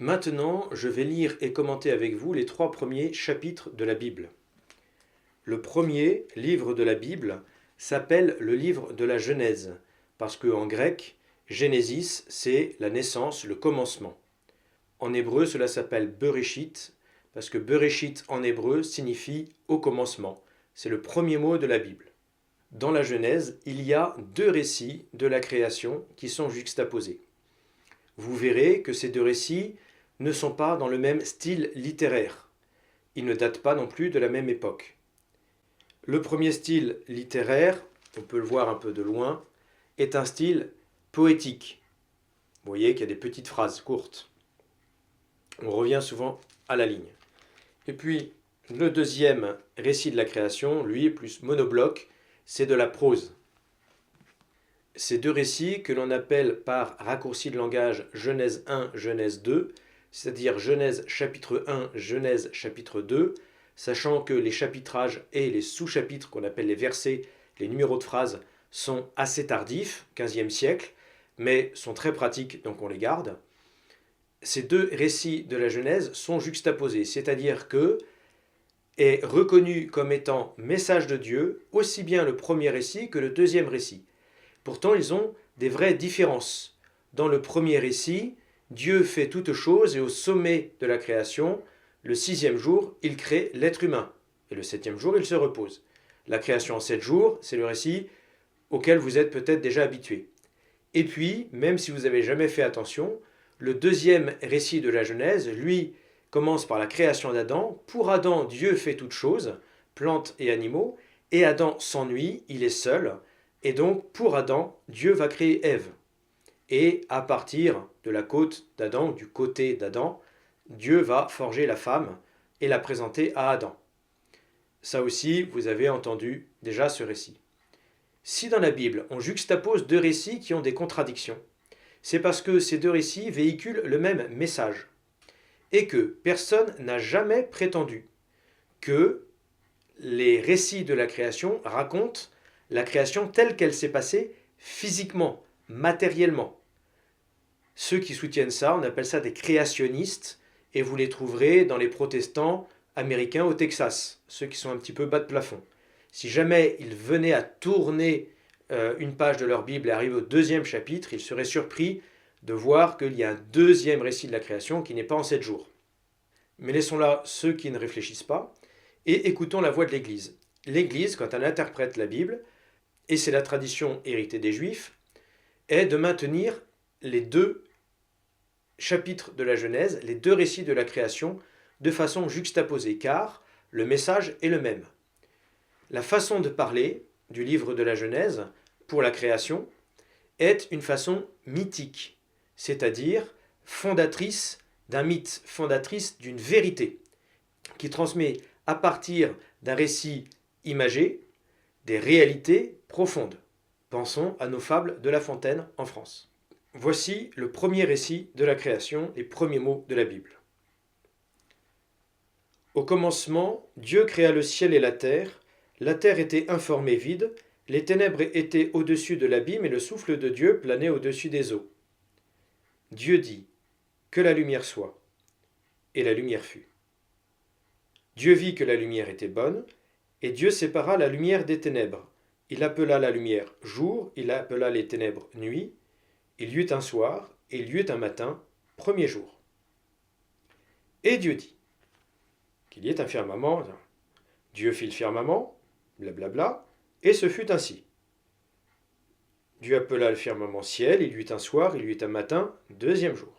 Maintenant, je vais lire et commenter avec vous les 3 premiers chapitres de la Bible. Le premier livre de la Bible s'appelle le livre de la Genèse, parce qu'en grec, Genesis, c'est la naissance, le commencement. En hébreu, cela s'appelle Bereshit, parce que Bereshit en hébreu signifie au commencement. C'est le premier mot de la Bible. Dans la Genèse, il y a 2 récits de la création qui sont juxtaposés. Vous verrez que ces 2 récits ne sont pas dans le même style littéraire. Ils ne datent pas non plus de la même époque. Le premier style littéraire, on peut le voir un peu de loin, est un style poétique. Vous voyez qu'il y a des petites phrases courtes. On revient souvent à la ligne. Et puis, le deuxième récit de la création, lui, est plus monobloc, c'est de la prose. Ces 2 récits, que l'on appelle par raccourci de langage Genèse 1, Genèse 2, c'est-à-dire Genèse chapitre 1, Genèse chapitre 2, sachant que les chapitrages et les sous-chapitres qu'on appelle les versets, les numéros de phrases, sont assez tardifs, 15e siècle, mais sont très pratiques, donc on les garde. Ces 2 récits de la Genèse sont juxtaposés, c'est-à-dire que est reconnu comme étant message de Dieu aussi bien le premier récit que le deuxième récit. Pourtant, ils ont des vraies différences. Dans le premier récit, Dieu fait toutes choses et au sommet de la création, le 6e jour, il crée l'être humain. Et le 7e jour, il se repose. La création en 7 jours, c'est le récit auquel vous êtes peut-être déjà habitué. Et puis, même si vous n'avez jamais fait attention, le deuxième récit de la Genèse, lui, commence par la création d'Adam. Pour Adam, Dieu fait toutes choses, plantes et animaux, et Adam s'ennuie, il est seul, et donc pour Adam, Dieu va créer Ève. Et à partir de la côte d'Adam, du côté d'Adam, Dieu va forger la femme et la présenter à Adam. Ça aussi, vous avez entendu déjà ce récit. Si dans la Bible, on juxtapose 2 récits qui ont des contradictions, c'est parce que ces 2 récits véhiculent le même message et que personne n'a jamais prétendu que les récits de la création racontent la création telle qu'elle s'est passée physiquement, matériellement. Ceux qui soutiennent ça, on appelle ça des créationnistes, et vous les trouverez dans les protestants américains au Texas, ceux qui sont un petit peu bas de plafond. Si jamais ils venaient à tourner une page de leur Bible et arriver au 2e chapitre, ils seraient surpris de voir qu'il y a un 2e récit de la création qui n'est pas en 7 jours. Mais laissons là ceux qui ne réfléchissent pas et écoutons la voix de l'Église. L'Église, quand elle interprète la Bible, et c'est la tradition héritée des Juifs, est de maintenir les 2 chapitres de la Genèse, les 2 récits de la création, de façon juxtaposée, car le message est le même. La façon de parler du livre de la Genèse pour la création est une façon mythique, c'est-à-dire fondatrice d'un mythe, fondatrice d'une vérité, qui transmet à partir d'un récit imagé des réalités profondes. Pensons à nos fables de La Fontaine en France. Voici le premier récit de la création, les premiers mots de la Bible. Au commencement, Dieu créa le ciel et la terre était informe et vide, les ténèbres étaient au-dessus de l'abîme et le souffle de Dieu planait au-dessus des eaux. Dieu dit, que la lumière soit, et la lumière fut. Dieu vit que la lumière était bonne, et Dieu sépara la lumière des ténèbres. Il appela la lumière jour, il appela les ténèbres nuit. Il y eut un soir, et il y eut un matin, premier jour. Et Dieu dit qu'il y ait un firmament. Dieu fit le firmament, blablabla, et ce fut ainsi. Dieu appela le firmament ciel, il y eut un soir, il y eut un matin, deuxième jour.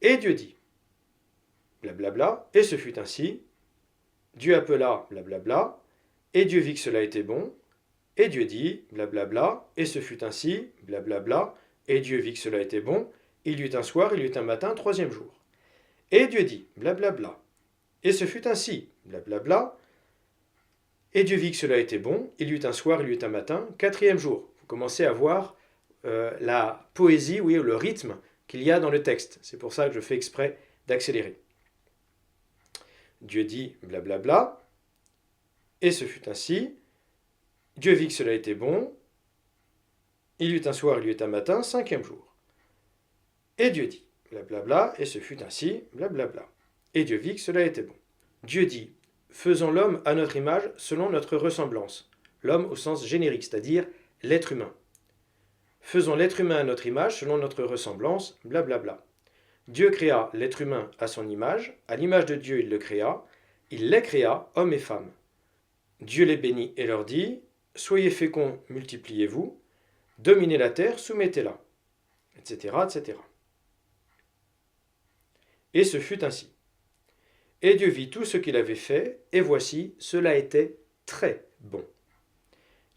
Et Dieu dit, blablabla, et ce fut ainsi. Dieu appela, blablabla, et Dieu vit que cela était bon. Et Dieu dit, blablabla, et ce fut ainsi, blablabla, et Dieu vit que cela était bon. Il y eut un soir, il y eut un matin, troisième jour. Et Dieu dit, blablabla, et ce fut ainsi, blablabla, et Dieu vit que cela était bon. Il y eut un soir, il y eut un matin, quatrième jour. Vous commencez à voir la poésie, oui, le rythme qu'il y a dans le texte. C'est pour ça que je fais exprès d'accélérer. Dieu dit, blablabla, et ce fut ainsi. Dieu vit que cela était bon. Il y eut un soir, il y eut un matin, cinquième jour. Et Dieu dit, blablabla, et ce fut ainsi, blablabla. Et Dieu vit que cela était bon. Dieu dit, faisons l'homme à notre image, selon notre ressemblance. L'homme au sens générique, c'est-à-dire l'être humain. Faisons l'être humain à notre image, selon notre ressemblance, blablabla. Dieu créa l'être humain à son image, à l'image de Dieu il le créa, il les créa, hommes et femmes. Dieu les bénit et leur dit, soyez féconds, multipliez-vous, dominez la terre, soumettez-la, etc., etc. Et ce fut ainsi. Et Dieu vit tout ce qu'il avait fait, et voici, cela était très bon.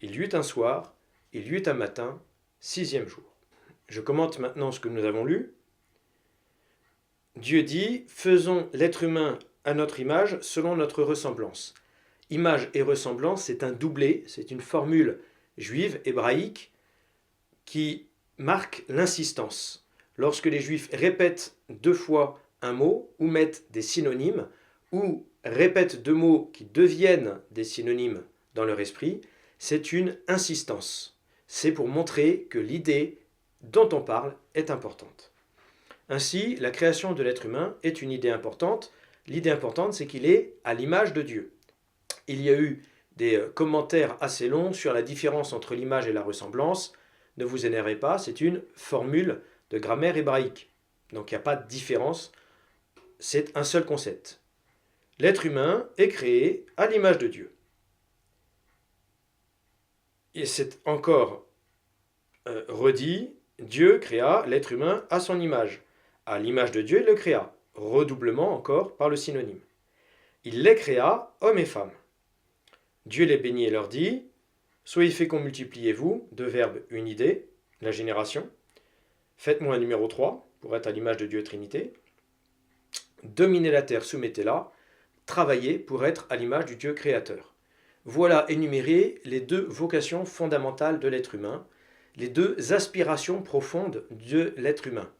Il y eut un soir, il y eut un matin, 6e jour. Je commente maintenant ce que nous avons lu. Dieu dit, faisons l'être humain à notre image, selon notre ressemblance. Image et ressemblance, c'est un doublé, c'est une formule juive, hébraïque, qui marque l'insistance. Lorsque les Juifs répètent 2 fois un mot, ou mettent des synonymes, ou répètent 2 mots qui deviennent des synonymes dans leur esprit, c'est une insistance. C'est pour montrer que l'idée dont on parle est importante. Ainsi, la création de l'être humain est une idée importante. L'idée importante, c'est qu'il est à l'image de Dieu. Il y a eu des commentaires assez longs sur la différence entre l'image et la ressemblance. Ne vous énervez pas, c'est une formule de grammaire hébraïque. Donc il n'y a pas de différence, c'est un seul concept. L'être humain est créé à l'image de Dieu. Et c'est encore redit, Dieu créa l'être humain à son image. À l'image de Dieu, il le créa. Redoublement encore par le synonyme. Il les créa, hommes et femmes. Dieu les bénit et leur dit, soyez féconds, multipliez-vous, 2 verbes, une idée, la génération. Faites-moi un numéro 3, pour être à l'image de Dieu Trinité. Dominez la terre, soumettez-la. Travaillez pour être à l'image du Dieu créateur. Voilà énumérées les 2 vocations fondamentales de l'être humain, les 2 aspirations profondes de l'être humain.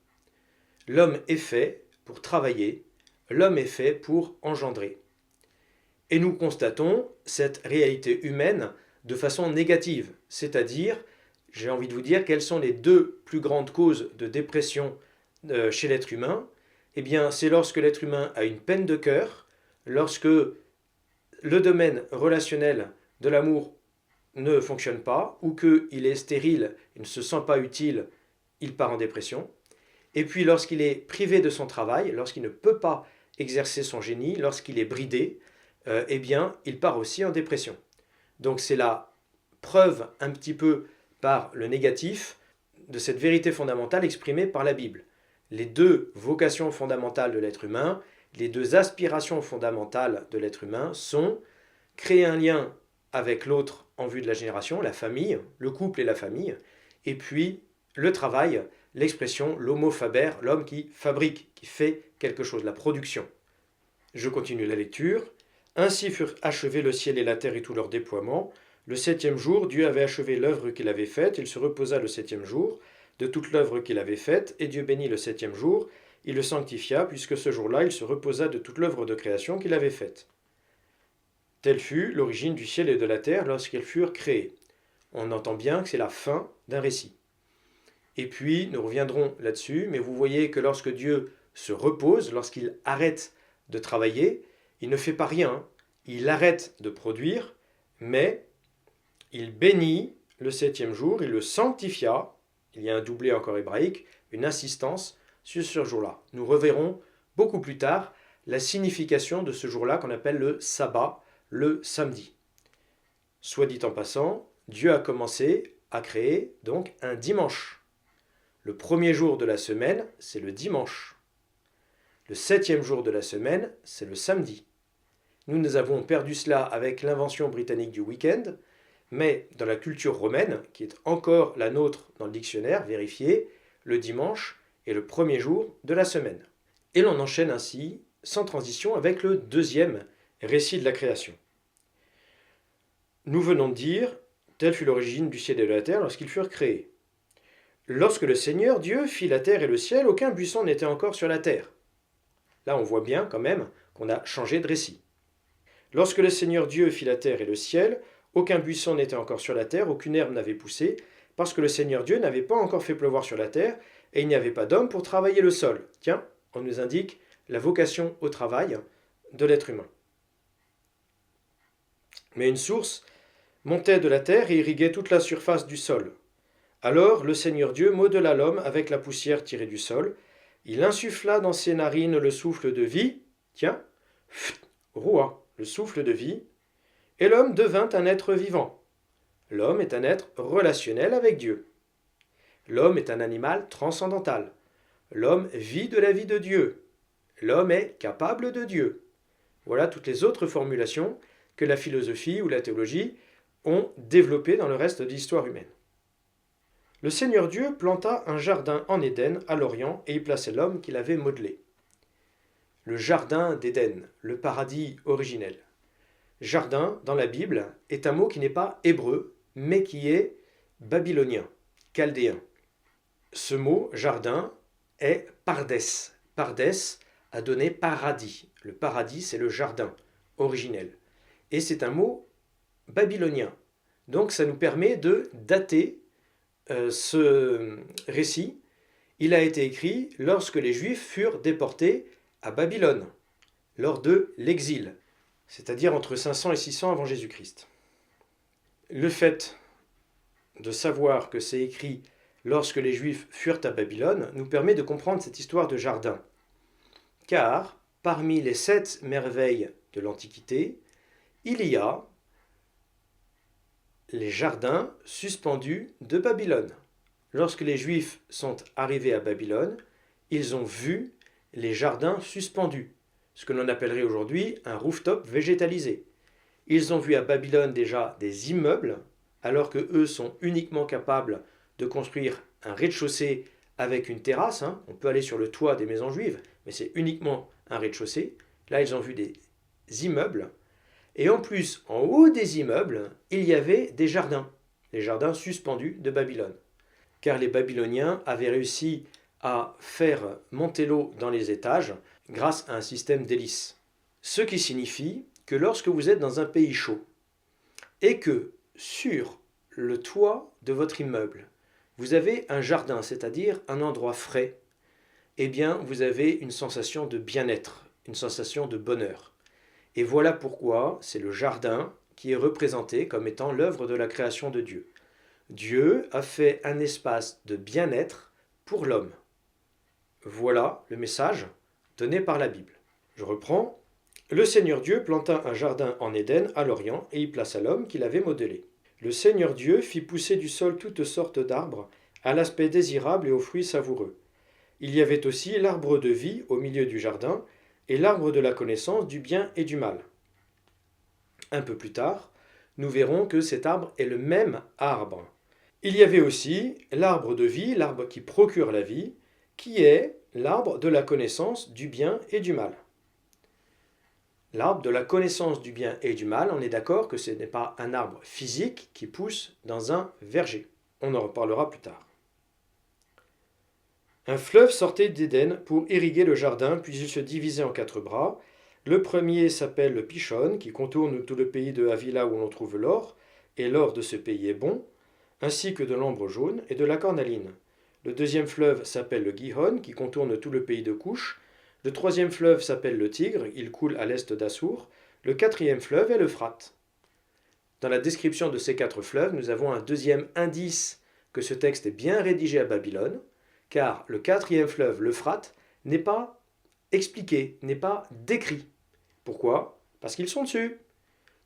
L'homme est fait pour travailler, l'homme est fait pour engendrer. Et nous constatons cette réalité humaine de façon négative, c'est-à-dire, j'ai envie de vous dire, quelles sont les 2 plus grandes causes de dépression chez l'être humain. Eh bien, c'est lorsque l'être humain a une peine de cœur, lorsque le domaine relationnel de l'amour ne fonctionne pas, ou qu'il est stérile, il ne se sent pas utile, il part en dépression. Et puis lorsqu'il est privé de son travail, lorsqu'il ne peut pas exercer son génie, lorsqu'il est bridé, eh bien, il part aussi en dépression. Donc c'est la preuve un petit peu par le négatif de cette vérité fondamentale exprimée par la Bible. Les 2 vocations fondamentales de l'être humain, les 2 aspirations fondamentales de l'être humain sont créer un lien avec l'autre en vue de la génération, la famille, le couple et la famille, et puis le travail, l'expression l'homo faber, l'homme qui fabrique, qui fait quelque chose, la production. Je continue la lecture. Ainsi furent achevés le ciel et la terre et tout leur déploiement. Le 7e jour, Dieu avait achevé l'œuvre qu'il avait faite. Il se reposa le 7e jour de toute l'œuvre qu'il avait faite, et Dieu bénit le 7e jour. Il le sanctifia, puisque ce jour-là, il se reposa de toute l'œuvre de création qu'il avait faite. Telle fut l'origine du ciel et de la terre lorsqu'ils furent créés. On entend bien que c'est la fin d'un récit. Et puis, nous reviendrons là-dessus, mais vous voyez que lorsque Dieu se repose, lorsqu'il arrête de travailler, il ne fait pas rien, il arrête de produire, mais il bénit le 7e jour, il le sanctifia, il y a un doublé encore hébraïque, une insistance sur ce jour-là. Nous reverrons beaucoup plus tard la signification de ce jour-là qu'on appelle le sabbat, le samedi. Soit dit en passant, Dieu a commencé à créer donc un dimanche. Le 1er jour de la semaine, c'est le dimanche. Le 7e jour de la semaine, c'est le samedi. Nous avons perdu cela avec l'invention britannique du week-end, mais dans la culture romaine, qui est encore la nôtre dans le dictionnaire, vérifié, le dimanche est le 1er jour de la semaine. Et l'on enchaîne ainsi, sans transition, avec le 2e récit de la création. Nous venons de dire, telle fut l'origine du ciel et de la terre lorsqu'ils furent créés. Lorsque le Seigneur Dieu fit la terre et le ciel, aucun buisson n'était encore sur la terre. Là, on voit bien quand même qu'on a changé de récit. Lorsque le Seigneur Dieu fit la terre et le ciel, aucun buisson n'était encore sur la terre, aucune herbe n'avait poussé, parce que le Seigneur Dieu n'avait pas encore fait pleuvoir sur la terre, et il n'y avait pas d'homme pour travailler le sol. Tiens, on nous indique la vocation au travail de l'être humain. Mais une source montait de la terre et irriguait toute la surface du sol. Alors le Seigneur Dieu modela l'homme avec la poussière tirée du sol. Il insuffla dans ses narines le souffle de vie, tiens, roua, le souffle de vie, et l'homme devint un être vivant. L'homme est un être relationnel avec Dieu. L'homme est un animal transcendantal. L'homme vit de la vie de Dieu. L'homme est capable de Dieu. Voilà toutes les autres formulations que la philosophie ou la théologie ont développées dans le reste de l'histoire humaine. Le Seigneur Dieu planta un jardin en Éden à l'Orient et y plaçait l'homme qu'il avait modelé. Le jardin d'Éden, le paradis originel. Jardin, dans la Bible, est un mot qui n'est pas hébreu, mais qui est babylonien, chaldéen. Ce mot, jardin, est Pardès. Pardès a donné paradis. Le paradis, c'est le jardin originel. Et c'est un mot babylonien. Donc ça nous permet de dater ce récit. Il a été écrit lorsque les Juifs furent déportés à Babylone, lors de l'exil, c'est-à-dire entre 500 et 600 avant Jésus-Christ. Le fait de savoir que c'est écrit lorsque les Juifs furent à Babylone nous permet de comprendre cette histoire de jardin. Car parmi les 7 merveilles de l'Antiquité, il y a les jardins suspendus de Babylone. Lorsque les Juifs sont arrivés à Babylone, ils ont vu les jardins suspendus, ce que l'on appellerait aujourd'hui un rooftop végétalisé. Ils ont vu à Babylone déjà des immeubles, alors que eux sont uniquement capables de construire un rez-de-chaussée avec une terrasse. On peut aller sur le toit des maisons juives, mais c'est uniquement un rez-de-chaussée. Là, ils ont vu des immeubles. Et en plus, en haut des immeubles, il y avait des jardins, les jardins suspendus de Babylone. Car les Babyloniens avaient réussi à faire monter l'eau dans les étages grâce à un système d'hélices. Ce qui signifie que lorsque vous êtes dans un pays chaud et que sur le toit de votre immeuble, vous avez un jardin, c'est-à-dire un endroit frais, eh bien vous avez une sensation de bien-être, une sensation de bonheur. Et voilà pourquoi c'est le jardin qui est représenté comme étant l'œuvre de la création de Dieu. Dieu a fait un espace de bien-être pour l'homme. Voilà le message donné par la Bible. Je reprends. Le Seigneur Dieu planta un jardin en Éden à l'Orient et y plaça l'homme qu'il avait modelé. Le Seigneur Dieu fit pousser du sol toutes sortes d'arbres, à l'aspect désirable et aux fruits savoureux. Il y avait aussi l'arbre de vie au milieu du jardin, et l'arbre de la connaissance du bien et du mal. Un peu plus tard, nous verrons que cet arbre est le même arbre. Il y avait aussi l'arbre de vie, l'arbre qui procure la vie, qui est l'arbre de la connaissance du bien et du mal. L'arbre de la connaissance du bien et du mal, on est d'accord que ce n'est pas un arbre physique qui pousse dans un verger. On en reparlera plus tard. Un fleuve sortait d'Éden pour irriguer le jardin, puis il se divisait en 4 bras. Le premier s'appelle le Pishon, qui contourne tout le pays de Havila où l'on trouve l'or, et l'or de ce pays est bon, ainsi que de l'ambre jaune et de la cornaline. Le deuxième fleuve s'appelle le Gihon, qui contourne tout le pays de Couche. Le troisième fleuve s'appelle le Tigre, il coule à l'est d'Assour. Le quatrième fleuve est l'Euphrate. Dans la description de ces 4 fleuves, nous avons un deuxième indice que ce texte est bien rédigé à Babylone, car le quatrième fleuve, l'Euphrate, n'est pas expliqué, n'est pas décrit. Pourquoi ? Parce qu'ils sont dessus.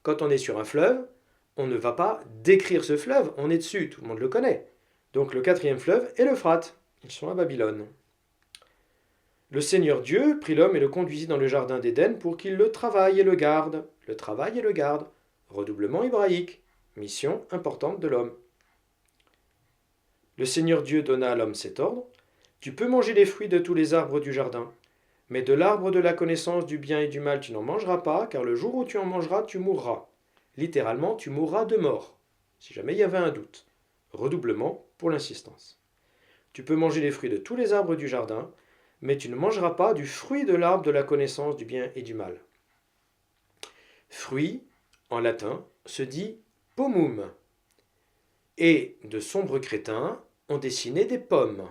Quand on est sur un fleuve, on ne va pas décrire ce fleuve, on est dessus, tout le monde le connaît. Donc le quatrième fleuve est l'Euphrate. Ils sont à Babylone. Le Seigneur Dieu prit l'homme et le conduisit dans le jardin d'Éden pour qu'il le travaille et le garde. Le travail et le garde. Redoublement hébraïque. Mission importante de l'homme. Le Seigneur Dieu donna à l'homme cet ordre. Tu peux manger les fruits de tous les arbres du jardin, mais de l'arbre de la connaissance du bien et du mal tu n'en mangeras pas, car le jour où tu en mangeras, tu mourras. Littéralement, tu mourras de mort, si jamais il y avait un doute. Redoublement pour l'insistance. Tu peux manger les fruits de tous les arbres du jardin, mais tu ne mangeras pas du fruit de l'arbre de la connaissance du bien et du mal. Fruit, en latin, se dit pomum. Et de sombres crétins ont dessiné des pommes.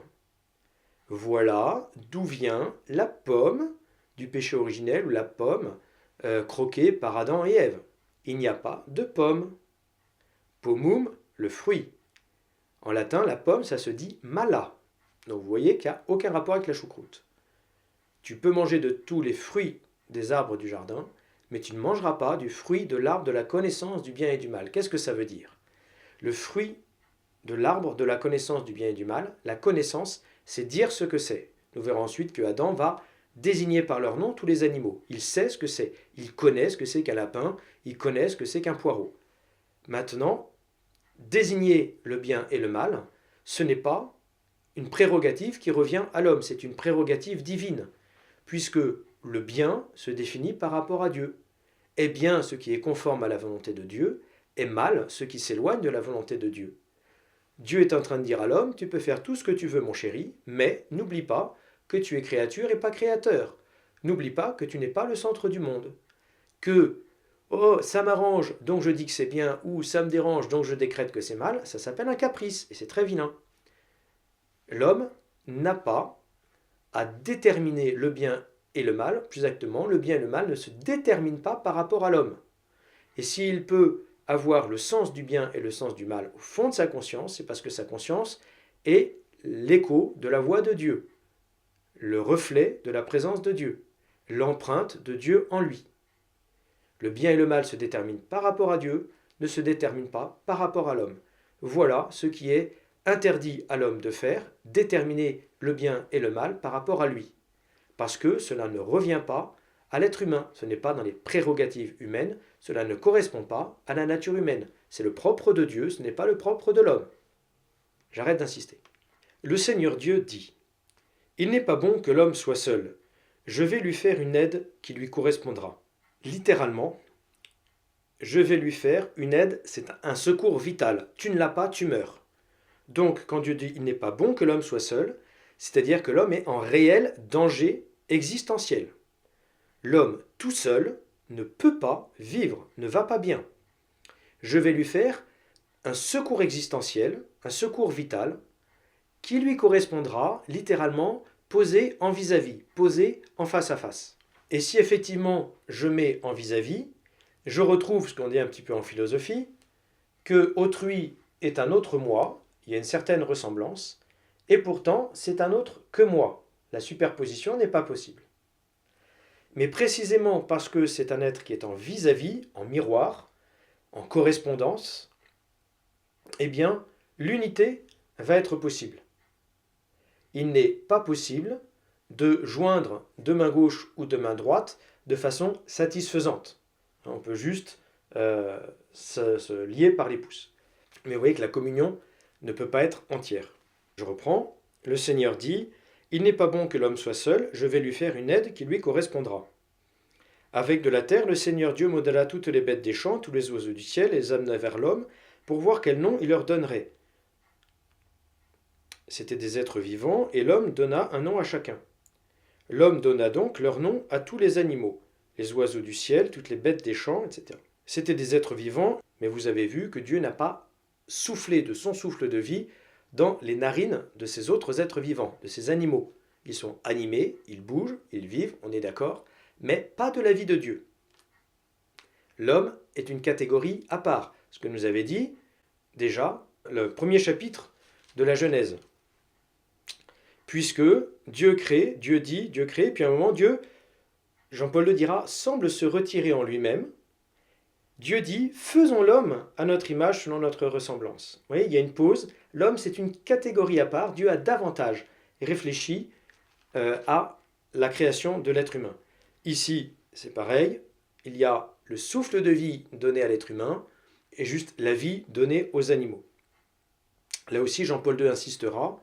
Voilà d'où vient la pomme du péché originel ou la pomme croquée par Adam et Ève. Il n'y a pas de pomme. Pomum, le fruit. En latin, la pomme, ça se dit mala. Donc vous voyez qu'il n'y a aucun rapport avec la choucroute. Tu peux manger de tous les fruits des arbres du jardin, mais tu ne mangeras pas du fruit de l'arbre de la connaissance du bien et du mal. Qu'est-ce que ça veut dire? Le fruit de l'arbre de la connaissance du bien et du mal, la connaissance, c'est dire ce que c'est. Nous verrons ensuite que Adam va désigner par leur nom tous les animaux. Il sait ce que c'est. Il connaît ce que c'est qu'un lapin. Il connaît ce que c'est qu'un poireau. Maintenant, désigner le bien et le mal, ce n'est pas une prérogative qui revient à l'homme, c'est une prérogative divine, puisque le bien se définit par rapport à Dieu. Est bien ce qui est conforme à la volonté de Dieu, et mal ce qui s'éloigne de la volonté de Dieu. Dieu est en train de dire à l'homme, tu peux faire tout ce que tu veux mon chéri, mais n'oublie pas que tu es créature et pas créateur. N'oublie pas que tu n'es pas le centre du monde. Que oh, ça m'arrange, donc je dis que c'est bien, ou ça me dérange, donc je décrète que c'est mal, ça s'appelle un caprice, et c'est très vilain. L'homme n'a pas à déterminer le bien et le mal, plus exactement, le bien et le mal ne se déterminent pas par rapport à l'homme. Et s'il peut avoir le sens du bien et le sens du mal au fond de sa conscience, c'est parce que sa conscience est l'écho de la voix de Dieu, le reflet de la présence de Dieu, l'empreinte de Dieu en lui. Le bien et le mal se déterminent par rapport à Dieu, ne se déterminent pas par rapport à l'homme. Voilà ce qui est interdit à l'homme de faire, déterminer le bien et le mal par rapport à lui. Parce que cela ne revient pas à l'être humain, ce n'est pas dans les prérogatives humaines, cela ne correspond pas à la nature humaine. C'est le propre de Dieu, ce n'est pas le propre de l'homme. J'arrête d'insister. Le Seigneur Dieu dit, « Il n'est pas bon que l'homme soit seul. Je vais lui faire une aide qui lui correspondra. » Littéralement, je vais lui faire une aide, c'est un secours vital. Tu ne l'as pas, tu meurs. Donc, quand Dieu dit il n'est pas bon que l'homme soit seul, c'est-à-dire que l'homme est en réel danger existentiel. L'homme tout seul ne peut pas vivre, ne va pas bien. Je vais lui faire un secours existentiel, un secours vital, qui lui correspondra littéralement posé en vis-à-vis, posé en face à face. Et si effectivement je mets en vis-à-vis, je retrouve ce qu'on dit un petit peu en philosophie, que autrui est un autre moi, il y a une certaine ressemblance, et pourtant c'est un autre que moi. La superposition n'est pas possible. Mais précisément parce que c'est un être qui est en vis-à-vis, en miroir, en correspondance, eh bien l'unité va être possible. Il n'est pas possible de joindre de main gauche ou de main droite de façon satisfaisante. On peut juste se lier par les pouces. Mais vous voyez que la communion ne peut pas être entière. Je reprends. Le Seigneur dit, « Il n'est pas bon que l'homme soit seul, je vais lui faire une aide qui lui correspondra. » Avec de la terre, le Seigneur Dieu modela toutes les bêtes des champs, tous les oiseaux du ciel, et les amena vers l'homme, pour voir quel nom il leur donnerait. C'étaient des êtres vivants, et l'homme donna un nom à chacun. L'homme donna donc leur nom à tous les animaux, les oiseaux du ciel, toutes les bêtes des champs, etc. C'étaient des êtres vivants, mais vous avez vu que Dieu n'a pas soufflé de son souffle de vie dans les narines de ces autres êtres vivants, de ces animaux. Ils sont animés, ils bougent, ils vivent, on est d'accord, mais pas de la vie de Dieu. L'homme est une catégorie à part, ce que nous avait dit déjà le premier chapitre de la Genèse. Puisque Dieu crée, Dieu dit, Dieu crée, puis à un moment, Dieu, Jean-Paul le dira, semble se retirer en lui-même. Dieu dit, faisons l'homme à notre image selon notre ressemblance. Vous voyez, il y a une pause. L'homme, c'est une catégorie à part. Dieu a davantage réfléchi à la création de l'être humain. Ici, c'est pareil. Il y a le souffle de vie donné à l'être humain et juste la vie donnée aux animaux. Là aussi, Jean-Paul II insistera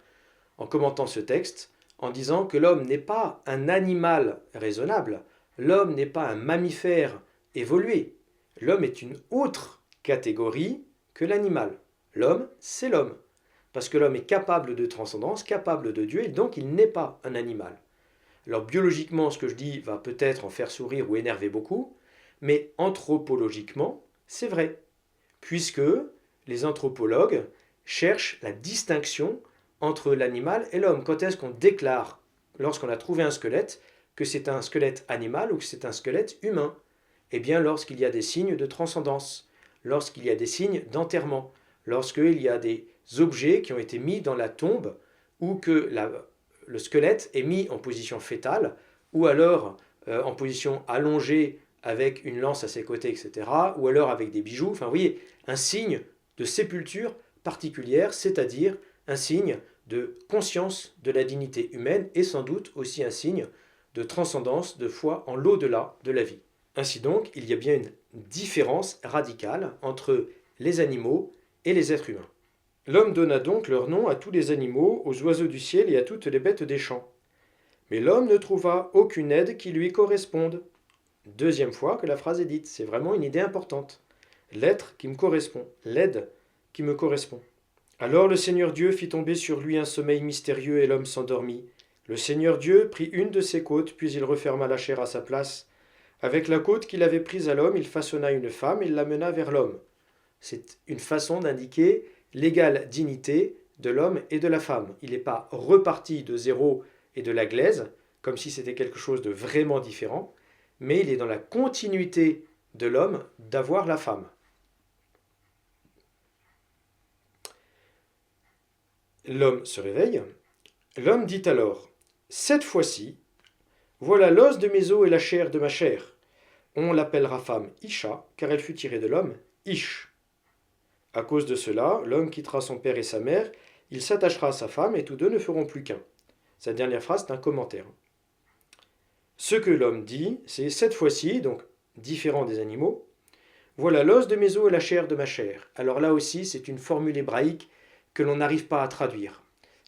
en commentant ce texte, en disant que l'homme n'est pas un animal raisonnable, l'homme n'est pas un mammifère évolué, l'homme est une autre catégorie que l'animal. L'homme, c'est l'homme, parce que l'homme est capable de transcendance, capable de Dieu, et donc il n'est pas un animal. Alors biologiquement, ce que je dis va peut-être en faire sourire ou énerver beaucoup, mais anthropologiquement, c'est vrai, puisque les anthropologues cherchent la distinction entre l'animal et l'homme. Quand est-ce qu'on déclare, lorsqu'on a trouvé un squelette, que c'est un squelette animal ou que c'est un squelette humain? Eh bien, lorsqu'il y a des signes de transcendance, lorsqu'il y a des signes d'enterrement, lorsqu'il y a des objets qui ont été mis dans la tombe ou que le squelette est mis en position fétale ou alors en position allongée avec une lance à ses côtés, etc., ou alors avec des bijoux, enfin vous voyez, un signe de sépulture particulière, c'est-à-dire un signe de conscience de la dignité humaine et sans doute aussi un signe de transcendance, de foi en l'au-delà de la vie. Ainsi donc, il y a bien une différence radicale entre les animaux et les êtres humains. L'homme donna donc leur nom à tous les animaux, aux oiseaux du ciel et à toutes les bêtes des champs. Mais l'homme ne trouva aucune aide qui lui corresponde. Deuxième fois que la phrase est dite, c'est vraiment une idée importante. L'être qui me correspond, l'aide qui me correspond. Alors le Seigneur Dieu fit tomber sur lui un sommeil mystérieux et l'homme s'endormit. Le Seigneur Dieu prit une de ses côtes, puis il referma la chair à sa place. Avec la côte qu'il avait prise à l'homme, il façonna une femme et l'amena vers l'homme. C'est une façon d'indiquer l'égale dignité de l'homme et de la femme. Il n'est pas reparti de zéro et de la glaise, comme si c'était quelque chose de vraiment différent, mais il est dans la continuité de l'homme d'avoir la femme. L'homme se réveille. L'homme dit alors, « Cette fois-ci, voilà l'os de mes os et la chair de ma chair. On l'appellera femme Isha, car elle fut tirée de l'homme Ish. À cause de cela, l'homme quittera son père et sa mère, il s'attachera à sa femme et tous deux ne feront plus qu'un. » Cette dernière phrase est un commentaire. Ce que l'homme dit, c'est cette fois-ci, donc différent des animaux, voilà l'os de mes os et la chair de ma chair. Alors là aussi, c'est une formule hébraïque que l'on n'arrive pas à traduire,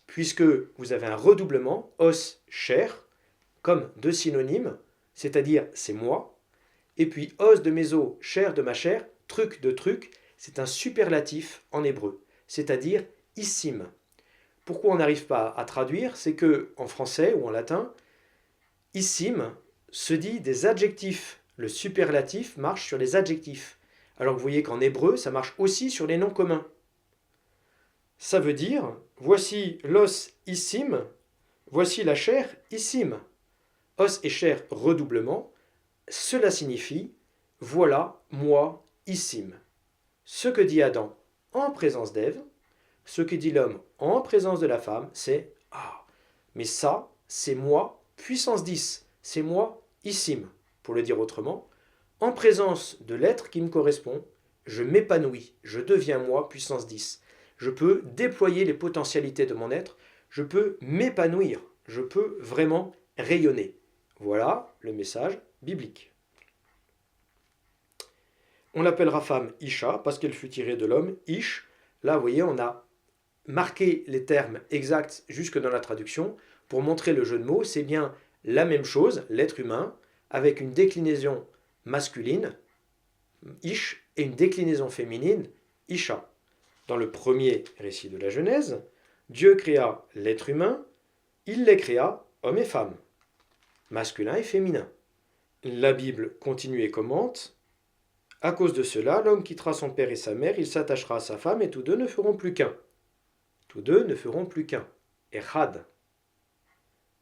puisque vous avez un redoublement, os, chair, comme deux synonymes, c'est-à-dire c'est moi, et puis os de mes os, chair de ma chair, truc de truc, c'est un superlatif en hébreu, c'est-à-dire issim. Pourquoi on n'arrive pas à traduire? C'est que en français ou en latin, issim se dit des adjectifs. Le superlatif marche sur les adjectifs. Alors vous voyez qu'en hébreu, ça marche aussi sur les noms communs. Ça veut dire, voici l'os issim, voici la chair issim. Os et chair redoublement, cela signifie, voilà moi issim. Ce que dit Adam en présence d'Ève, ce que dit l'homme en présence de la femme, c'est « Ah, mais ça, c'est moi, puissance 10, c'est moi, issim ». Pour le dire autrement, en présence de l'être qui me correspond, je m'épanouis, je deviens moi, puissance 10. Je peux déployer les potentialités de mon être, je peux m'épanouir, je peux vraiment rayonner. Voilà le message biblique. On l'appellera femme Isha parce qu'elle fut tirée de l'homme, Ish. Là, vous voyez, on a marqué les termes exacts jusque dans la traduction pour montrer le jeu de mots. C'est bien la même chose, l'être humain, avec une déclinaison masculine, Ish, et une déclinaison féminine, Isha. Dans le premier récit de la Genèse, Dieu créa l'être humain, il les créa, hommes et femmes, masculin et féminin. La Bible continue et commente, « À cause de cela, l'homme quittera son père et sa mère, il s'attachera à sa femme, et tous deux ne feront plus qu'un. » Tous deux ne feront plus qu'un. Echad.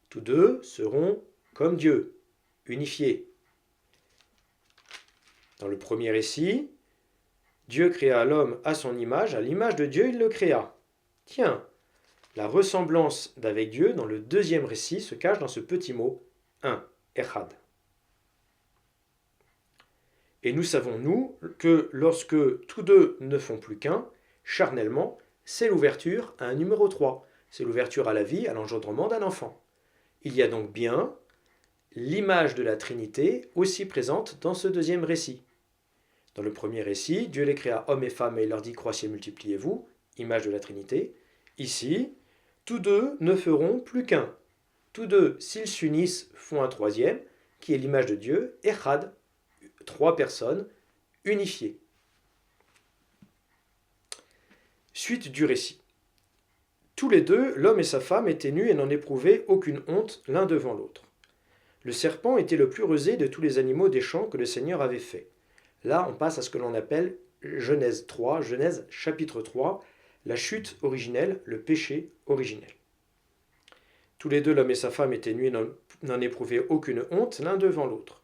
Tous deux seront comme Dieu, unifiés. Dans le premier récit, Dieu créa l'homme à son image, à l'image de Dieu il le créa. Tiens, la ressemblance d'avec Dieu dans le deuxième récit se cache dans ce petit mot, un, Echad. Et nous savons, nous, que lorsque tous deux ne font plus qu'un, charnellement, c'est l'ouverture à un numéro 3. C'est l'ouverture à la vie, à l'engendrement d'un enfant. Il y a donc bien l'image de la Trinité aussi présente dans ce deuxième récit. Dans le premier récit, Dieu les créa hommes et femmes et il leur dit « Croissez, multipliez-vous », image de la Trinité. Ici, tous deux ne feront plus qu'un. Tous deux, s'ils s'unissent, font un troisième, qui est l'image de Dieu, Echad, trois personnes unifiées. Suite du récit. Tous les deux, l'homme et sa femme, étaient nus et n'en éprouvaient aucune honte l'un devant l'autre. Le serpent était le plus rusé de tous les animaux des champs que le Seigneur avait fait. Là, on passe à ce que l'on appelle Genèse 3, Genèse chapitre 3, la chute originelle, le péché originel. Tous les deux, l'homme et sa femme, étaient nus et n'en éprouvaient aucune honte l'un devant l'autre.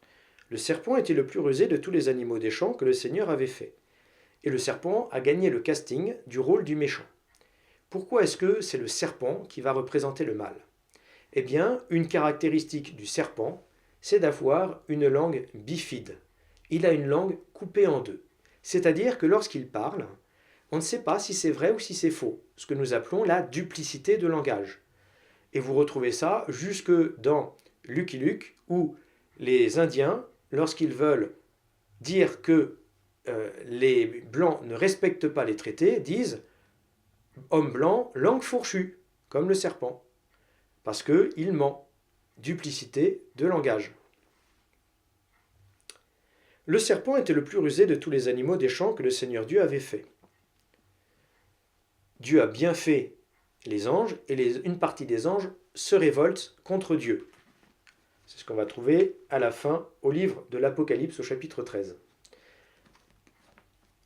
Le serpent était le plus rusé de tous les animaux des champs que le Seigneur avait fait. Et le serpent a gagné le casting du rôle du méchant. Pourquoi est-ce que c'est le serpent qui va représenter le mal? Eh bien, une caractéristique du serpent, c'est d'avoir une langue bifide. Il a une langue coupée en deux. C'est-à-dire que lorsqu'il parle, on ne sait pas si c'est vrai ou si c'est faux, ce que nous appelons la duplicité de langage. Et vous retrouvez ça jusque dans Lucky Luke, où les Indiens, lorsqu'ils veulent dire que les Blancs ne respectent pas les traités, disent « homme blanc, langue fourchue », comme le serpent, parce qu'il ment. Duplicité de langage. Le serpent était le plus rusé de tous les animaux des champs que le Seigneur Dieu avait fait. Dieu a bien fait les anges, et une partie des anges se révolte contre Dieu. C'est ce qu'on va trouver à la fin au livre de l'Apocalypse au chapitre 13.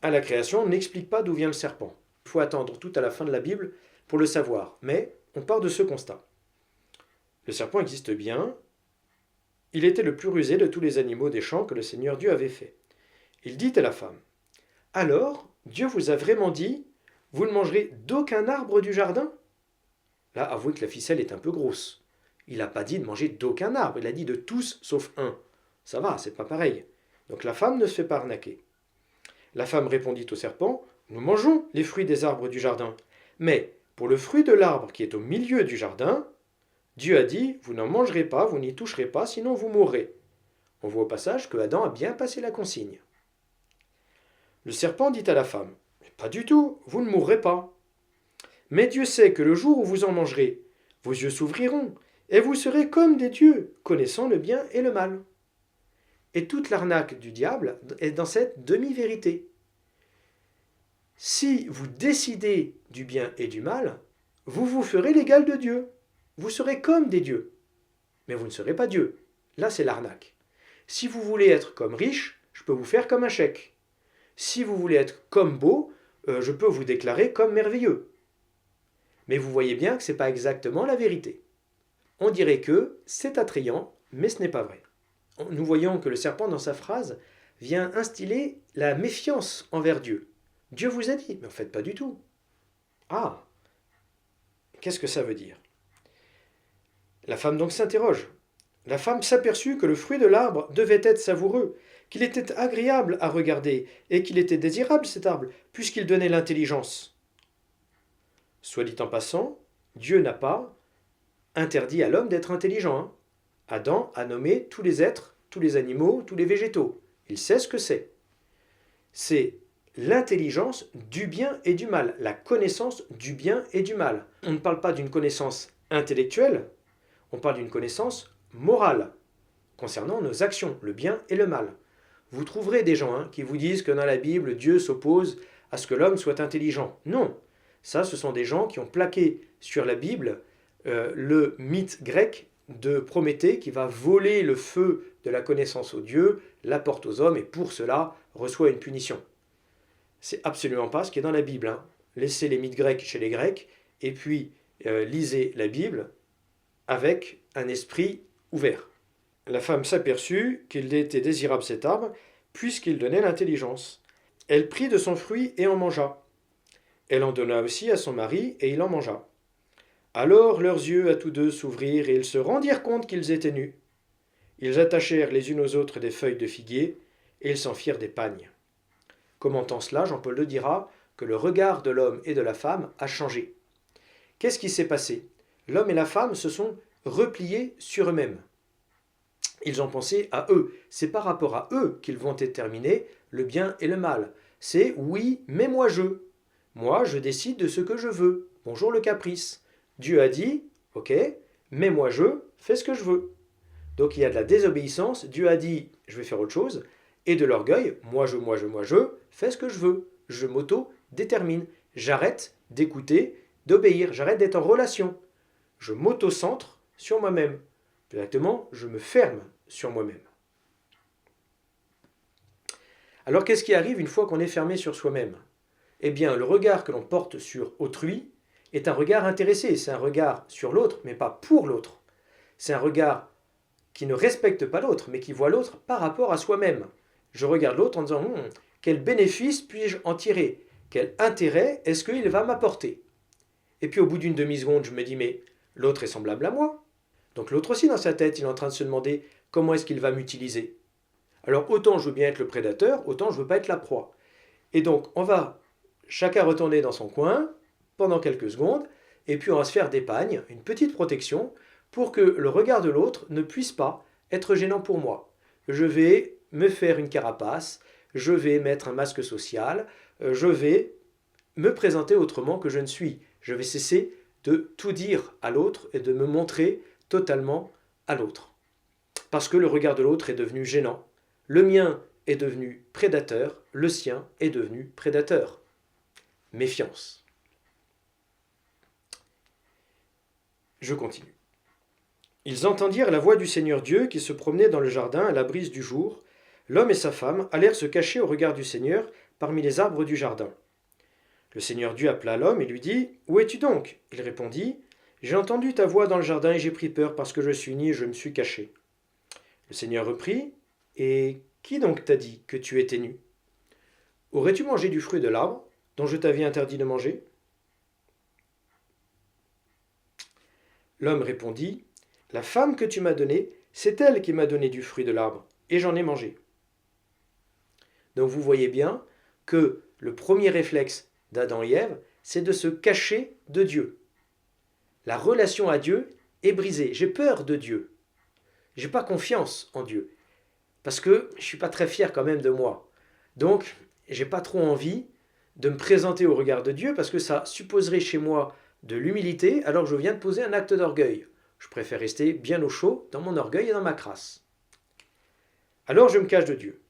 À la création, on n'explique pas d'où vient le serpent. Il faut attendre tout à la fin de la Bible pour le savoir, mais on part de ce constat. Le serpent existe bien, il était le plus rusé de tous les animaux des champs que le Seigneur Dieu avait fait. Il dit à la femme, « Alors, Dieu vous a vraiment dit, vous ne mangerez d'aucun arbre du jardin ?» Là, avouez que la ficelle est un peu grosse. Il n'a pas dit de manger d'aucun arbre, il a dit de tous sauf un. Ça va, c'est pas pareil. Donc la femme ne se fait pas arnaquer. La femme répondit au serpent, « Nous mangeons les fruits des arbres du jardin. Mais pour le fruit de l'arbre qui est au milieu du jardin, Dieu a dit, vous n'en mangerez pas, vous n'y toucherez pas, sinon vous mourrez. » On voit au passage que Adam a bien passé la consigne. Le serpent dit à la femme, « Pas du tout, vous ne mourrez pas. Mais Dieu sait que le jour où vous en mangerez, vos yeux s'ouvriront, et vous serez comme des dieux, connaissant le bien et le mal. » Et toute l'arnaque du diable est dans cette demi-vérité. Si vous décidez du bien et du mal, vous vous ferez l'égal de Dieu. Vous serez comme des dieux. Mais vous ne serez pas Dieu. Là, c'est l'arnaque. Si vous voulez être comme riche, je peux vous faire comme un chèque. Si vous voulez être comme beau, je peux vous déclarer comme merveilleux. Mais vous voyez bien que ce n'est pas exactement la vérité. On dirait que c'est attrayant, mais ce n'est pas vrai. Nous voyons que le serpent, dans sa phrase, vient instiller la méfiance envers Dieu. Dieu vous a dit, mais en fait pas du tout. Ah, qu'est-ce que ça veut dire? La femme donc s'interroge. La femme s'aperçut que le fruit de l'arbre devait être savoureux, qu'il était agréable à regarder, et qu'il était désirable cet arbre, puisqu'il donnait l'intelligence. Soit dit en passant, Dieu n'a pas interdit à l'homme d'être intelligent. Adam a nommé tous les êtres, tous les animaux, tous les végétaux. Il sait ce que c'est. C'est l'intelligence du bien et du mal, la connaissance du bien et du mal. On ne parle pas d'une connaissance intellectuelle, on parle d'une connaissance morale, concernant nos actions, le bien et le mal. Vous trouverez des gens qui vous disent que dans la Bible, Dieu s'oppose à ce que l'homme soit intelligent. Non, ça, ce sont des gens qui ont plaqué sur la Bible le mythe grec de Prométhée qui va voler le feu de la connaissance aux dieux, l'apporte aux hommes et pour cela reçoit une punition. C'est absolument pas ce qui est dans la Bible. Laissez les mythes grecs chez les Grecs et puis lisez la Bible avec un esprit ouvert. La femme s'aperçut qu'il était désirable cet arbre puisqu'il donnait l'intelligence. Elle prit de son fruit et en mangea. Elle en donna aussi à son mari et il en mangea. Alors leurs yeux à tous deux s'ouvrirent et ils se rendirent compte qu'ils étaient nus. Ils attachèrent les unes aux autres des feuilles de figuier et ils s'en firent des pagnes. Commentant cela, Jean-Paul II dira que le regard de l'homme et de la femme a changé. Qu'est-ce qui s'est passé? L'homme et la femme se sont repliés sur eux-mêmes. Ils ont pensé à eux. C'est par rapport à eux qu'ils vont déterminer le bien et le mal. C'est oui, mais moi je. Moi, je décide de ce que je veux. Bonjour le caprice. Dieu a dit, ok, mais moi je fais ce que je veux. Donc il y a de la désobéissance. Dieu a dit, je vais faire autre chose. Et de l'orgueil, moi je, fais ce que je veux. Je m'auto-détermine. J'arrête d'écouter, d'obéir. J'arrête d'être en relation. Je m'auto-centre sur moi-même. Directement, je me ferme sur moi-même. Alors qu'est-ce qui arrive une fois qu'on est fermé sur soi-même? Eh bien, le regard que l'on porte sur autrui est un regard intéressé, c'est un regard sur l'autre, mais pas pour l'autre. C'est un regard qui ne respecte pas l'autre, mais qui voit l'autre par rapport à soi-même. Je regarde l'autre en disant quel bénéfice puis-je en tirer? Quel intérêt est-ce qu'il va m'apporter? Et puis au bout d'une demi-seconde, je me dis mais l'autre est semblable à moi. Donc l'autre aussi dans sa tête, il est en train de se demander comment est-ce qu'il va m'utiliser. Alors autant je veux bien être le prédateur, autant je veux pas être la proie. Et donc on va chacun retourner dans son coin pendant quelques secondes, et puis on va se faire des pagnes, une petite protection, pour que le regard de l'autre ne puisse pas être gênant pour moi. Je vais me faire une carapace, je vais mettre un masque social, je vais me présenter autrement que je ne suis. Je vais cesser de tout dire à l'autre et de me montrer totalement à l'autre. Parce que le regard de l'autre est devenu gênant. Le mien est devenu prédateur, le sien est devenu prédateur. Méfiance. Je continue. Ils entendirent la voix du Seigneur Dieu qui se promenait dans le jardin à la brise du jour. L'homme et sa femme allèrent se cacher au regard du Seigneur parmi les arbres du jardin. Le Seigneur Dieu appela l'homme et lui dit « Où es-tu donc » Il répondit « J'ai entendu ta voix dans le jardin et j'ai pris peur parce que je suis nu et je me suis caché. » Le Seigneur reprit « Et qui donc t'a dit que tu étais nu? Aurais-tu mangé du fruit de l'arbre dont je t'avais interdit de manger ?» L'homme répondit « La femme que tu m'as donnée, c'est elle qui m'a donné du fruit de l'arbre, et j'en ai mangé. » Donc vous voyez bien que le premier réflexe d'Adam et Ève, c'est de se cacher de Dieu. La relation à Dieu est brisée. J'ai peur de Dieu. J'ai pas confiance en Dieu. Parce que je suis pas très fier quand même de moi. Donc, j'ai pas trop envie de me présenter au regard de Dieu parce que ça supposerait chez moi de l'humilité alors que je viens de poser un acte d'orgueil. Je préfère rester bien au chaud dans mon orgueil et dans ma crasse. Alors je me cache de Dieu.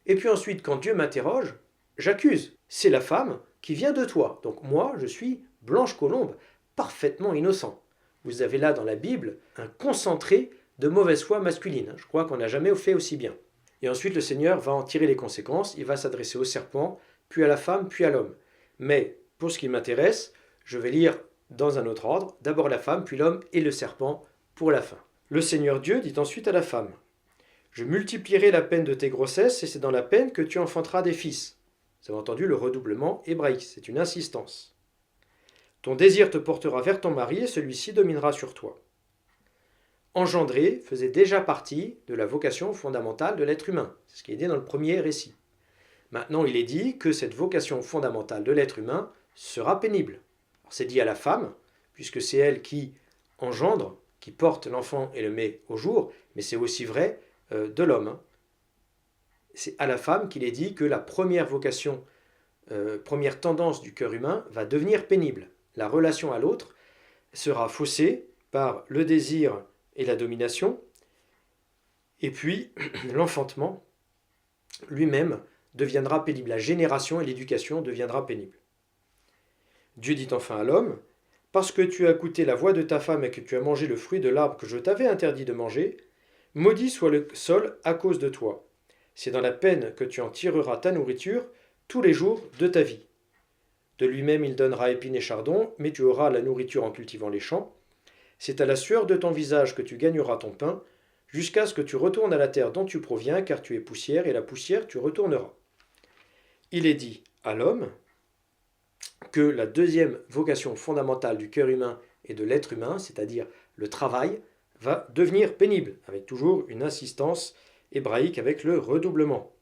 Et puis ensuite, quand Dieu m'interroge, j'accuse. C'est la femme qui vient de toi. Donc moi, je suis Blanche Colombe, parfaitement innocent. Vous avez là dans la Bible un concentré de mauvaise foi masculine. Je crois qu'on n'a jamais fait aussi bien. Et ensuite, le Seigneur va en tirer les conséquences. Il va s'adresser au serpent, puis à la femme, puis à l'homme. Mais pour ce qui m'intéresse, je vais lire dans un autre ordre. D'abord la femme, puis l'homme et le serpent pour la fin. Le Seigneur Dieu dit ensuite à la femme « Je multiplierai la peine de tes grossesses et c'est dans la peine que tu enfanteras des fils. » Vous avez entendu le redoublement hébraïque, c'est une insistance. Ton désir te portera vers ton mari et celui-ci dominera sur toi. Engendrer faisait déjà partie de la vocation fondamentale de l'être humain. C'est ce qui est dit dans le premier récit. Maintenant, il est dit que cette vocation fondamentale de l'être humain sera pénible. C'est dit à la femme, puisque c'est elle qui engendre, qui porte l'enfant et le met au jour, mais c'est aussi vrai de l'homme. C'est à la femme qu'il est dit que la première vocation, première tendance du cœur humain va devenir pénible. La relation à l'autre sera faussée par le désir et la domination, et puis l'enfantement lui-même deviendra pénible. La génération et l'éducation deviendra pénible. Dieu dit enfin à l'homme, « Parce que tu as écouté la voix de ta femme et que tu as mangé le fruit de l'arbre que je t'avais interdit de manger, maudit soit le sol à cause de toi. C'est dans la peine que tu en tireras ta nourriture tous les jours de ta vie. De lui-même il donnera épines et chardons, mais tu auras la nourriture en cultivant les champs. C'est à la sueur de ton visage que tu gagneras ton pain, jusqu'à ce que tu retournes à la terre dont tu proviens, car tu es poussière, et la poussière tu retourneras. » Il est dit à l'homme que la deuxième vocation fondamentale du cœur humain et de l'être humain, c'est-à-dire le travail, va devenir pénible, avec toujours une insistance hébraïque avec le redoublement.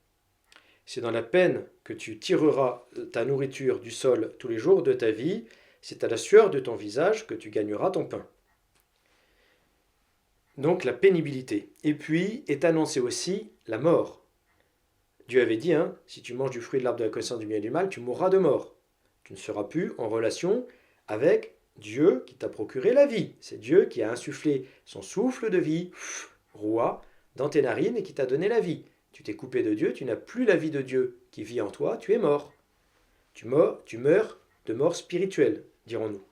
C'est dans la peine que tu tireras ta nourriture du sol tous les jours de ta vie, c'est à la sueur de ton visage que tu gagneras ton pain. Donc la pénibilité. Et puis est annoncée aussi la mort. Dieu avait dit, si tu manges du fruit de l'arbre de la connaissance du bien et du mal, tu mourras de mort. Tu ne seras plus en relation avec Dieu qui t'a procuré la vie. C'est Dieu qui a insufflé son souffle de vie, roi, dans tes narines et qui t'a donné la vie. Tu t'es coupé de Dieu, tu n'as plus la vie de Dieu qui vit en toi, tu es mort. Tu meurs de mort spirituelle, dirons-nous.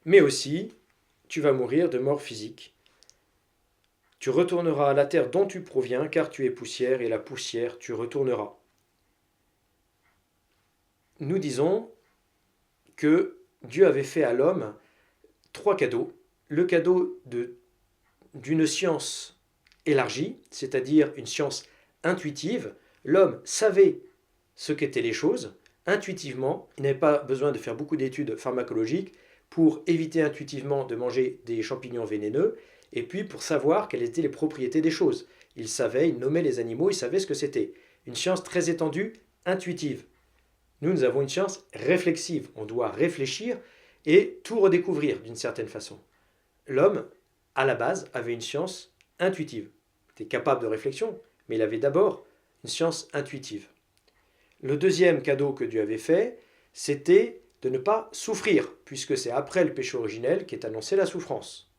Mais aussi, tu vas mourir de mort physique. Tu retourneras à la terre dont tu proviens, car tu es poussière, et la poussière tu retourneras. nous disons que Dieu avait fait à l'homme 3 cadeaux. Le cadeau d'une science élargie, c'est-à-dire une science intuitive. L'homme savait ce qu'étaient les choses intuitivement. Il n'avait pas besoin de faire beaucoup d'études pharmacologiques pour éviter intuitivement de manger des champignons vénéneux et puis pour savoir quelles étaient les propriétés des choses. Il savait, il nommait les animaux, il savait ce que c'était. Une science très étendue, intuitive. Nous avons une science réflexive. On doit réfléchir et tout redécouvrir d'une certaine façon. L'homme, à la base, avait une science intuitive. Il était capable de réflexion, mais il avait d'abord une science intuitive. Le deuxième cadeau que Dieu avait fait, c'était de ne pas souffrir, puisque c'est après le péché originel qu'est annoncée la souffrance.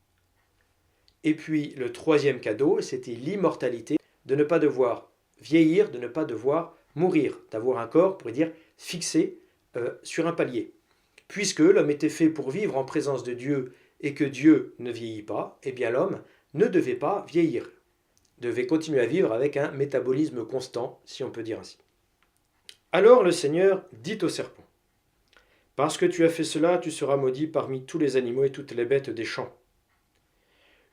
Et puis le troisième cadeau, c'était l'immortalité, de ne pas devoir vieillir, de ne pas devoir mourir, d'avoir un corps, on pourrait dire, fixé sur un palier. Puisque l'homme était fait pour vivre en présence de Dieu et que Dieu ne vieillit pas, eh bien l'homme ne devait pas vieillir, devait continuer à vivre avec un métabolisme constant, si on peut dire ainsi. Alors le Seigneur dit au serpent, « Parce que tu as fait cela, tu seras maudit parmi tous les animaux et toutes les bêtes des champs.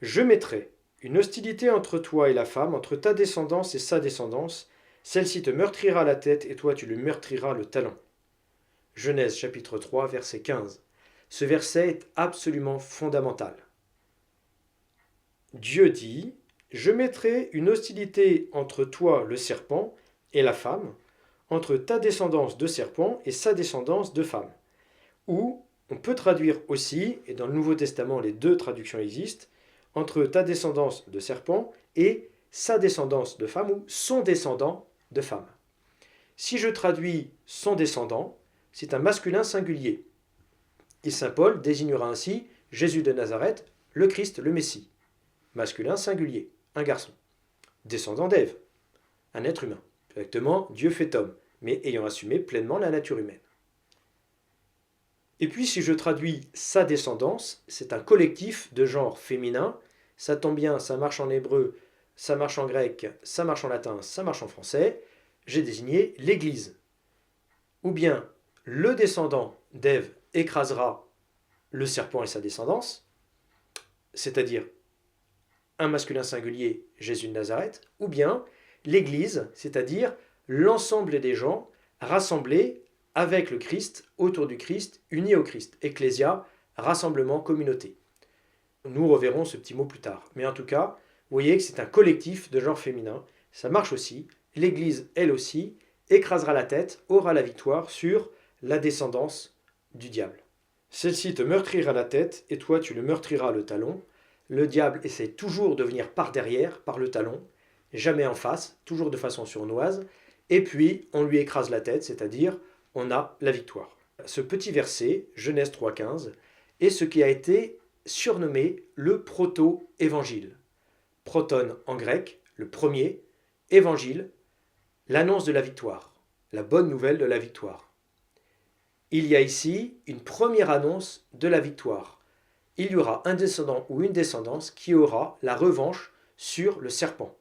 Je mettrai une hostilité entre toi et la femme, entre ta descendance et sa descendance. Celle-ci te meurtrira la tête et toi tu lui meurtriras le talon. » Genèse chapitre 3, verset 15. Ce verset est absolument fondamental. Dieu dit, « Je mettrai une hostilité entre toi, le serpent, et la femme, entre ta descendance de serpent et sa descendance de femme. » Ou on peut traduire aussi, et dans le Nouveau Testament les deux traductions existent, entre ta descendance de serpent et sa descendance de femme ou son descendant de femme. Si je traduis son descendant, c'est un masculin singulier. Et saint Paul désignera ainsi Jésus de Nazareth, le Christ, le Messie. Masculin singulier, un garçon. Descendant d'Ève, un être humain. Exactement, Dieu fait homme, mais ayant assumé pleinement la nature humaine. Et puis si je traduis sa descendance, c'est un collectif de genre féminin. Ça tombe bien, ça marche en hébreu, ça marche en grec, ça marche en latin, ça marche en français. J'ai désigné l'Église. Ou bien le descendant d'Ève écrasera le serpent et sa descendance, c'est-à-dire un masculin singulier, Jésus de Nazareth, ou bien l'Église, c'est-à-dire l'ensemble des gens rassemblés avec le Christ, autour du Christ, unis au Christ. Ecclésia, rassemblement, communauté. Nous reverrons ce petit mot plus tard. Mais en tout cas, vous voyez que c'est un collectif de genre féminin. Ça marche aussi. L'Église, elle aussi, écrasera la tête, aura la victoire sur la descendance du diable. Celle-ci te meurtrira la tête, et toi tu le meurtriras le talon. Le diable essaie toujours de venir par derrière, par le talon, jamais en face, toujours de façon sournoise, et puis on lui écrase la tête, c'est-à-dire on a la victoire. Ce petit verset, Genèse 3,15, est ce qui a été surnommé le proto-évangile. Proton en grec, le premier, évangile, l'annonce de la victoire, la bonne nouvelle de la victoire. Il y a ici une première annonce de la victoire. Il y aura un descendant ou une descendance qui aura la revanche sur le serpent.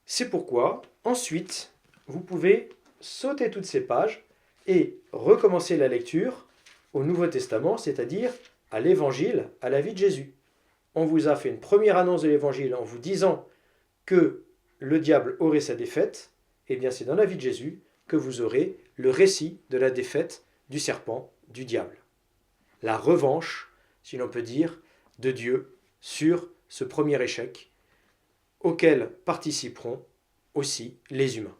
C'est pourquoi, ensuite, vous pouvez sauter toutes ces pages et recommencer la lecture au Nouveau Testament, c'est-à-dire à l'Évangile, à la vie de Jésus. On vous a fait une première annonce de l'Évangile en vous disant que le diable aurait sa défaite. Eh bien, c'est dans la vie de Jésus que vous aurez le récit de la défaite du serpent, du diable. La revanche, si l'on peut dire, de Dieu sur ce premier échec auquel participeront aussi les humains.